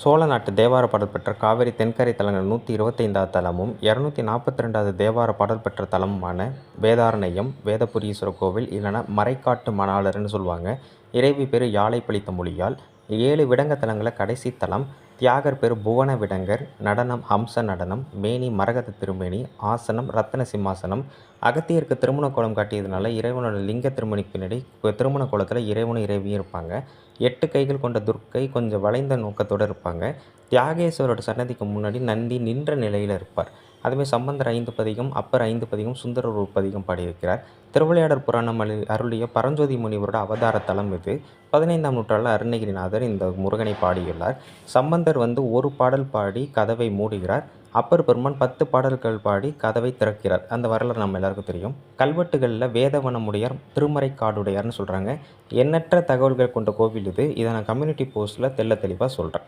சோழ நாட்டு தேவார பாடல் பெற்ற காவிரி தென்கரை தலங்கள் 125வது தலமும் 242வது தேவார பாடல் பெற்ற தலமுமான வேதாரண்யம் வேதபுரீஸ்வரர் கோவில் இல்லைன்னா மறைக்காட்டு மணாளர்னு சொல்லுவாங்க. இறைவி பேர் யாழை பழித்த மொழியால். 7 விடங்க தலங்களை கடைசி தலம். தியாகர் பேர் புவன விடங்கர். நடனம் ஹம்ச நடனம். மேனி மரகத திருமேனி. ஆசனம் ரத்தன சிம்மாசனம். அகத்தியருக்கு திருமண கோலம் காட்டியதுனால இறைவனோட லிங்க திருமணிக்கு பின்னாடி திருமண கோலத்தில் இறைவனும் இறைவியும் இருப்பாங்க. 8 கைகள் கொண்ட துர்க்கை கொஞ்சம் வளைந்த நோக்கத்தோடு இருப்பாங்க. தியாகேஸ்வரோட சன்னதிக்கு முன்னாடி நந்தி நின்ற நிலையில் இருப்பார். அதுமாதிரி சம்பந்தர் 5 பதிகம், அப்பர் 5 பதிகம், சுந்தரர் ஒரு பதிகம் பாடியிருக்கிறார். திருவிளையாடற் புராணம் அருளிய பரஞ்சோதி முனிவரோட அவதார தலம் இது. 15ஆம் நூற்றாண்டில் அருணகிரிநாதர் இந்த முருகனை பாடியுள்ளார். சம்பந்தர் ஒரு பாடல் பாடி கதவை மூடுகிறார். அப்பர் பெருமான் 10 பாடல்கள் பாடி கதவை திறக்கிறார். அந்த வரலாறு நம்ம எல்லாருக்கும் தெரியும். கல்வெட்டுகளில் வேதவனமுடையார், திருமறைக்காடுடையார்னு சொல்கிறாங்க. எண்ணற்ற தகவல்கள் கொண்ட கோவில் இது. இதை நான் கம்யூனிட்டி போஸ்ட்டில் தெள்ள தெளிவாக சொல்கிறேன்.